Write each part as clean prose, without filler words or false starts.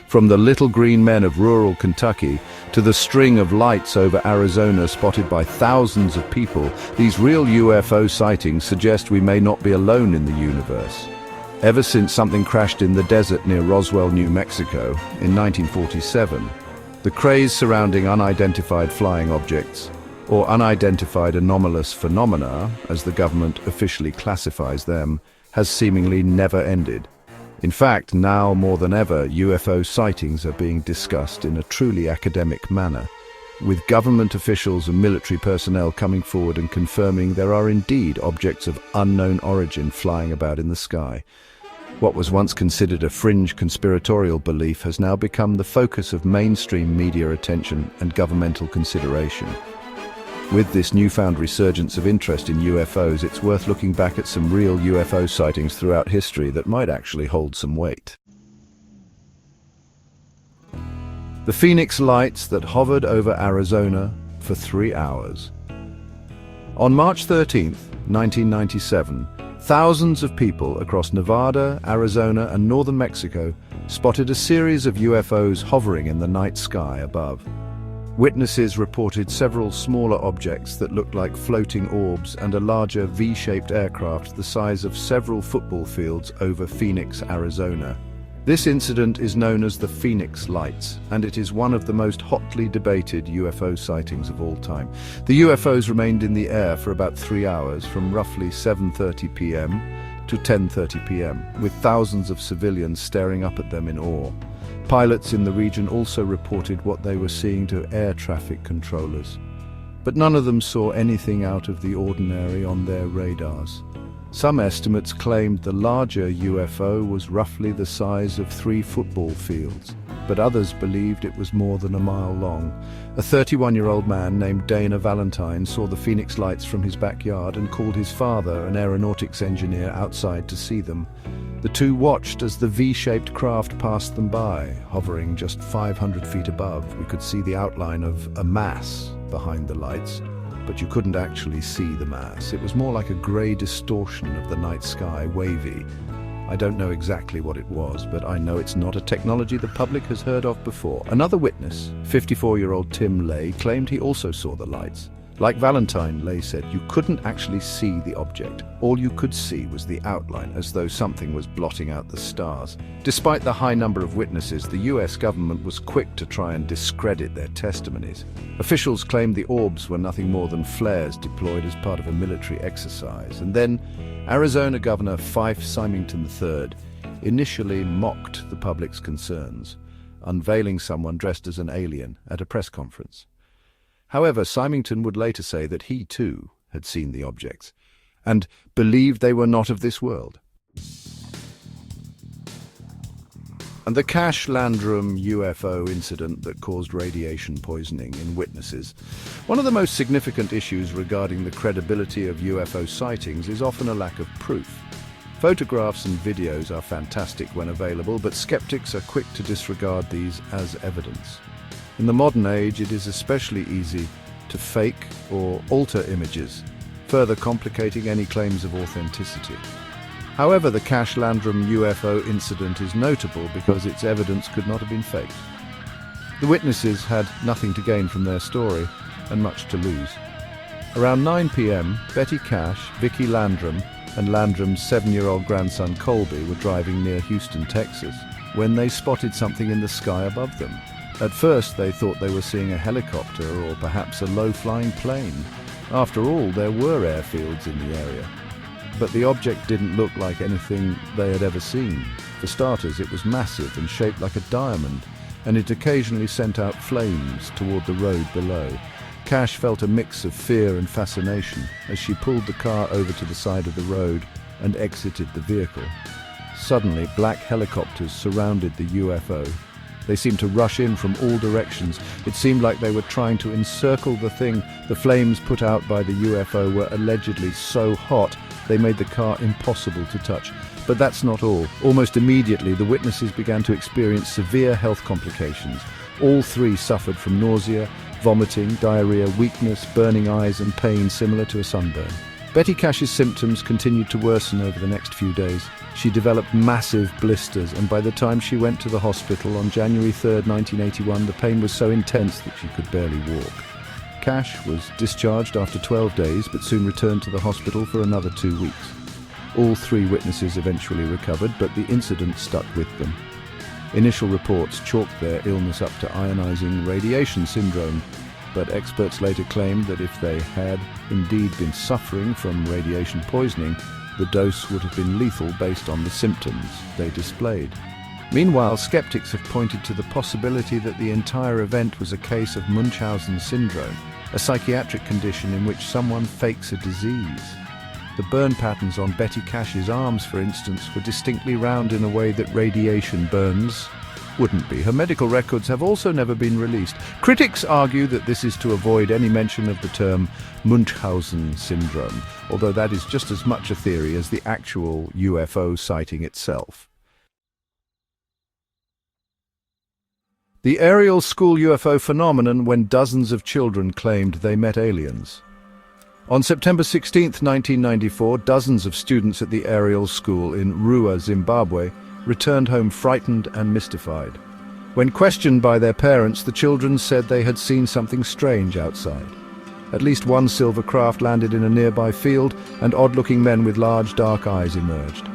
From the little green men of rural Kentucky to the string of lights over Arizona spotted by thousands of people, these real UFO sightings suggest we may not be alone in the universe. Ever since something crashed in the desert near Roswell, New Mexico, in 1947, the craze surrounding unidentified flying objects, or unidentified anomalous phenomena, as the government officially classifies them, has seemingly never ended. In fact, now more than ever, UFO sightings are being discussed in a truly academic manner, with government officials and military personnel coming forward and confirming there are indeed objects of unknown origin flying about in the sky. What was once considered a fringe conspiratorial belief has now become the focus of mainstream media attention and governmental consideration. With this newfound resurgence of interest in UFOs, it's worth looking back at some real UFO sightings throughout history that might actually hold some weight. The Phoenix lights that hovered over Arizona for 3 hours. On March 13, 1997, thousands of people across Nevada, Arizona, and northern Mexico spotted a series of UFOs hovering in the night sky above. Witnesses reported several smaller objects that looked like floating orbs and a larger V-shaped aircraft the size of several football fields over Phoenix, Arizona. This incident is known as the Phoenix Lights, and it is one of the most hotly debated UFO sightings of all time. The UFOs remained in the air for about 3 hours, from roughly 7:30 p.m. to 10:30 p.m., with thousands of civilians staring up at them in awe. Pilots in the region also reported what they were seeing to air traffic controllers, but none of them saw anything out of the ordinary on their radars. Some estimates claimed the larger UFO was roughly the size of 3 football fields, but others believed it was more than a mile long. A 31-year-old man named Dana Valentine saw the Phoenix lights from his backyard and called his father, an aeronautics engineer, outside to see them. The two watched as the V-shaped craft passed them by, hovering just 500 feet above. We could see the outline of a mass behind the lights, but you couldn't actually see the mass. It was more like a grey distortion of the night sky, wavy. I don't know exactly what it was, but I know it's not a technology the public has heard of before. Another witness, 54-year-old Tim Lay, claimed he also saw the lights. Like Valentine, Lay said, you couldn't actually see the object. All you could see was the outline, as though something was blotting out the stars. Despite the high number of witnesses, the US government was quick to try and discredit their testimonies. Officials claimed the orbs were nothing more than flares deployed as part of a military exercise. And then Arizona Governor Fife Symington III initially mocked the public's concerns, unveiling someone dressed as an alien at a press conference. However, Symington would later say that he too had seen the objects and believed they were not of this world. And the Cache Landrum UFO incident that caused radiation poisoning in witnesses. One of the most significant issues regarding the credibility of UFO sightings is often a lack of proof. Photographs and videos are fantastic when available, but skeptics are quick to disregard these as evidence. In the modern age, it is especially easy to fake or alter images, further complicating any claims of authenticity. However, the Cache Landrum UFO incident is notable because its evidence could not have been faked. The witnesses had nothing to gain from their story and much to lose. Around 9 p.m., Betty Cache, Vicky Landrum, and Landrum's 7-year-old grandson Colby were driving near Houston, Texas, when they spotted something in the sky above them. At first, they thought they were seeing a helicopter or perhaps a low-flying plane. After all, there were airfields in the area. But the object didn't look like anything they had ever seen. For starters, it was massive and shaped like a diamond, and it occasionally sent out flames toward the road below. Cache felt a mix of fear and fascination as she pulled the car over to the side of the road and exited the vehicle. Suddenly, black helicopters surrounded the UFO. They seemed to rush in from all directions. It seemed like they were trying to encircle the thing. The flames put out by the UFO were allegedly so hot they made the car impossible to touch. But that's not all. Almost immediately, the witnesses began to experience severe health complications. All 3 suffered from nausea, vomiting, diarrhea, weakness, burning eyes, and pain similar to a sunburn. Betty Cash's symptoms continued to worsen over the next few days. She developed massive blisters, and by the time she went to the hospital on January 3rd, 1981, the pain was so intense that she could barely walk. Cash was discharged after 12 days, but soon returned to the hospital for another 2 weeks. All 3 witnesses eventually recovered, but the incident stuck with them. Initial reports chalked their illness up to ionizing radiation syndrome, but experts later claimed that if they had indeed been suffering from radiation poisoning, the dose would have been lethal based on the symptoms they displayed. Meanwhile, skeptics have pointed to the possibility that the entire event was a case of Munchausen syndrome, a psychiatric condition in which someone fakes a disease. The burn patterns on Betty Cash's arms, for instance, were distinctly round in a way that radiation burns wouldn't be. Her medical records have also never been released. Critics argue that this is to avoid any mention of the term Munchausen syndrome, although that is just as much a theory as the actual UFO sighting itself. The aerial school UFO phenomenon when dozens of children claimed they met aliens. On September 16, 1994, dozens of students at the aerial school in Rua, Zimbabwe, returned home frightened and mystified. When questioned by their parents, the children said they had seen something strange outside. At least one silver craft landed in a nearby field, and odd-looking men with large dark eyes emerged.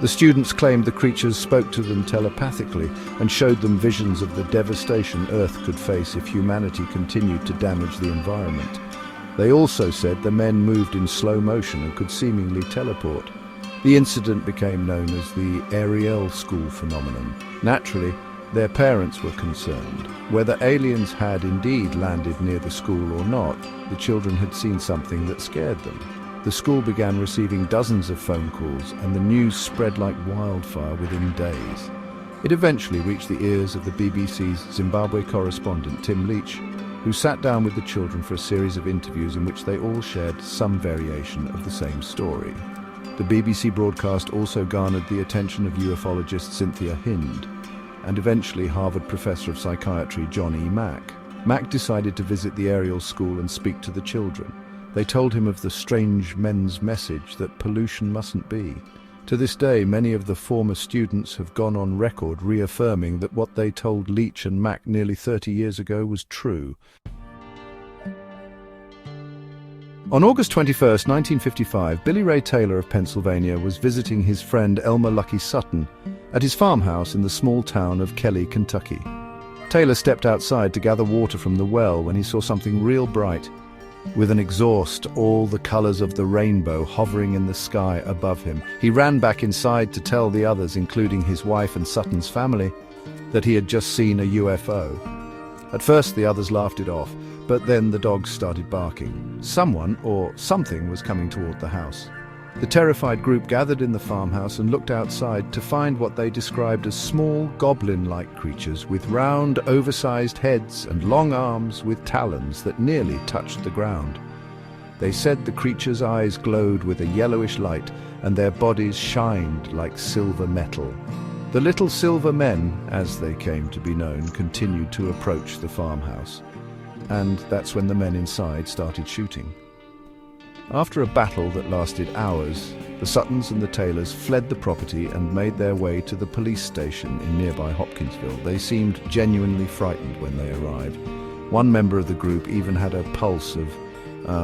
The students claimed the creatures spoke to them telepathically and showed them visions of the devastation Earth could face if humanity continued to damage the environment. They also said the men moved in slow motion and could seemingly teleport. The incident became known as the aerial school phenomenon. Naturally, their parents were concerned. Whether aliens had indeed landed near the school or not, the children had seen something that scared them. The school began receiving dozens of phone calls, and the news spread like wildfire within days. It eventually reached the ears of the BBC's Zimbabwe correspondent Tim Leach, who sat down with the children for a series of interviews in which they all shared some variation of the same story. The BBC broadcast also garnered the attention of ufologist Cynthia Hind, and eventually Harvard professor of psychiatry John E. Mack. Mack decided to visit the aerial school and speak to the children. They told him of the strange men's message that pollution mustn't be. To this day, many of the former students have gone on record reaffirming that what they told Leach and Mack nearly 30 years ago was true. On August 21, 1955, Billy Ray Taylor of Pennsylvania was visiting his friend Elmer Lucky Sutton at his farmhouse in the small town of Kelly, Kentucky. Taylor stepped outside to gather water from the well when he saw something real bright. With an exhaust, all the colors of the rainbow hovering in the sky above him. He ran back inside to tell the others, including his wife and Sutton's family, that he had just seen a UFO. At first the others laughed it off, but then the dogs started barking. Someone or something was coming toward the house. The terrified group gathered in the farmhouse and looked outside to find what they described as small goblin-like creatures with round, oversized heads and long arms with talons that nearly touched the ground. They said the creatures' eyes glowed with a yellowish light and their bodies shined like silver metal. The little silver men, as they came to be known, continued to approach the farmhouse. And that's when the men inside started shooting. After a battle that lasted hours, the Suttons and the Taylors fled the property and made their way to the police station in nearby Hopkinsville. They seemed genuinely frightened when they arrived. One member of the group even had a pulse of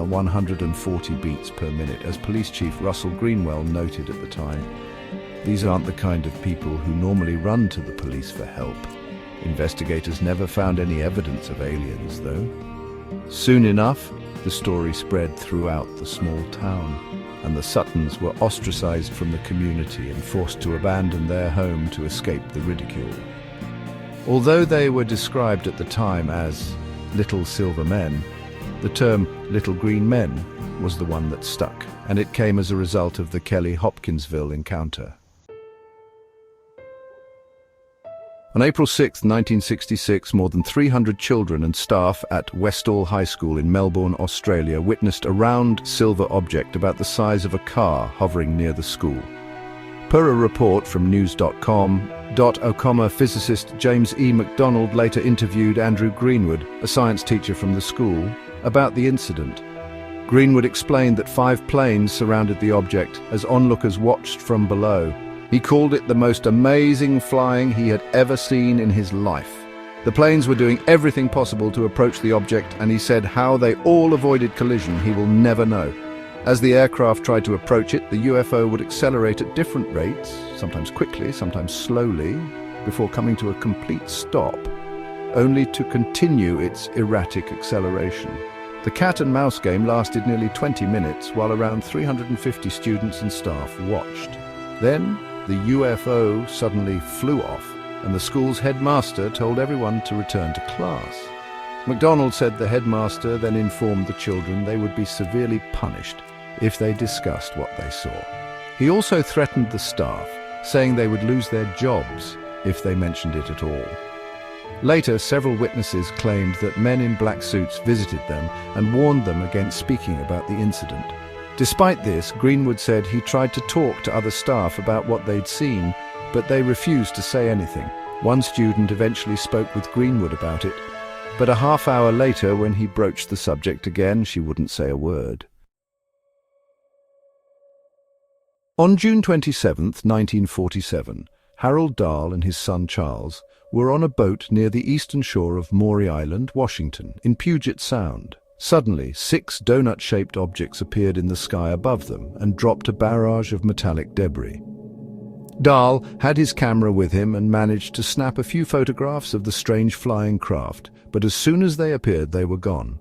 140 beats per minute, as Police Chief Russell Greenwell noted at the time. These aren't the kind of people who normally run to the police for help. Investigators never found any evidence of aliens, though. Soon enough, the story spread throughout the small town, and the Suttons were ostracized from the community and forced to abandon their home to escape the ridicule. Although they were described at the time as Little Silver Men, the term Little Green Men was the one that stuck, and it came as a result of the Kelly-Hopkinsville encounter. On April 6, 1966, more than 300 children and staff at Westall High School in Melbourne, Australia, witnessed a round silver object about the size of a car hovering near the school. Per a report from news.com, Ocoma physicist James E. MacDonald later interviewed Andrew Greenwood, a science teacher from the school, about the incident. Greenwood explained that 5 planes surrounded the object as onlookers watched from below. He called it the most amazing flying he had ever seen in his life. The planes were doing everything possible to approach the object, and he said how they all avoided collision he will never know. As the aircraft tried to approach it, the UFO would accelerate at different rates, sometimes quickly, sometimes slowly, before coming to a complete stop, only to continue its erratic acceleration. The cat and mouse game lasted nearly 20 minutes while around 350 students and staff watched. Then the UFO suddenly flew off, and the school's headmaster told everyone to return to class. MacDonald said the headmaster then informed the children they would be severely punished if they discussed what they saw. He also threatened the staff, saying they would lose their jobs if they mentioned it at all. Later, several witnesses claimed that men in black suits visited them and warned them against speaking about the incident. Despite this, Greenwood said he tried to talk to other staff about what they'd seen, but they refused to say anything. One student eventually spoke with Greenwood about it, but a half hour later, when he broached the subject again, she wouldn't say a word. On June 27, 1947, Harold Dahl and his son Charles were on a boat near the eastern shore of Maury Island, Washington, in Puget Sound. Suddenly, 6 donut-shaped objects appeared in the sky above them and dropped a barrage of metallic debris. Dahl had his camera with him and managed to snap a few photographs of the strange flying craft, but as soon as they appeared, they were gone.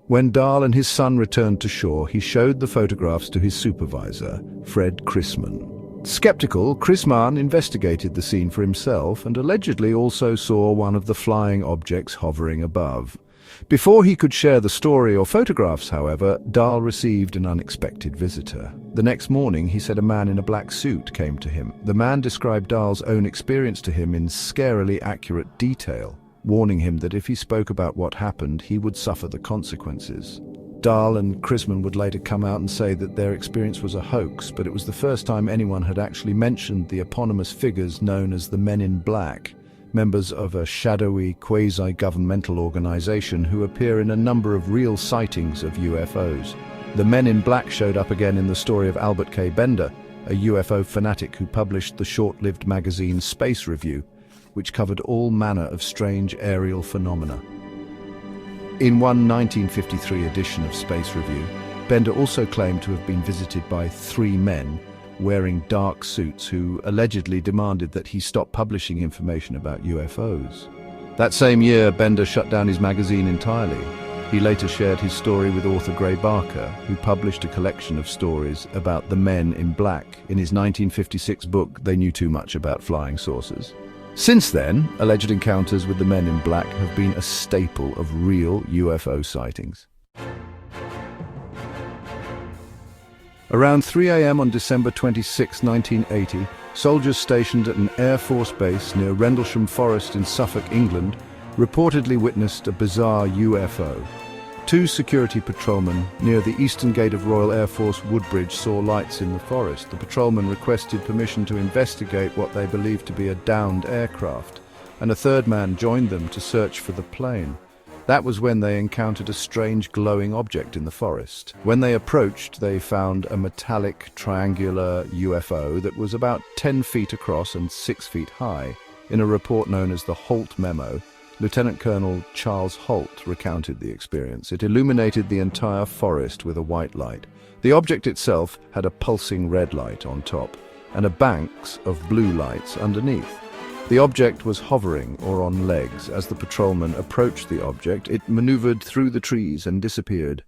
When Dahl and his son returned to shore, he showed the photographs to his supervisor, Fred Chrisman. Skeptical, Chrisman investigated the scene for himself and allegedly also saw one of the flying objects hovering above. Before he could share the story or photographs, however, Dahl received an unexpected visitor. The next morning, he said a man in a black suit came to him. The man described Dahl's own experience to him in scarily accurate detail, warning him that if he spoke about what happened, he would suffer the consequences. Dahl and Chrisman would later come out and say that their experience was a hoax, but it was the first time anyone had actually mentioned the eponymous figures known as the Men in Black, members of a shadowy, quasi-governmental organization who appear in a number of real sightings of UFOs. The Men in Black showed up again in the story of Albert K. Bender, a UFO fanatic who published the short-lived magazine Space Review, which covered all manner of strange aerial phenomena. In one 1953 edition of Space Review, Bender also claimed to have been visited by 3 men wearing dark suits who allegedly demanded that he stop publishing information about UFOs. That same year, Bender shut down his magazine entirely. He later shared his story with author Gray Barker, who published a collection of stories about the Men in Black in his 1956 book, They Knew Too Much About Flying Saucers. Since then, alleged encounters with the Men in Black have been a staple of real UFO sightings. Around 3 a.m. on December 26, 1980, soldiers stationed at an Air Force base near Rendlesham Forest in Suffolk, England, reportedly witnessed a bizarre UFO. 2 security patrolmen near the eastern gate of Royal Air Force Woodbridge saw lights in the forest. The patrolmen requested permission to investigate what they believed to be a downed aircraft, and a third man joined them to search for the plane. That was when they encountered a strange glowing object in the forest. When they approached, they found a metallic triangular UFO that was about 10 feet across and 6 feet high. In a report known as the Holt Memo, Lieutenant Colonel Charles Holt recounted the experience. It illuminated the entire forest with a white light. The object itself had a pulsing red light on top and a banks of blue lights underneath. The object was hovering or on legs. As the patrolman approached the object, it maneuvered through the trees and disappeared.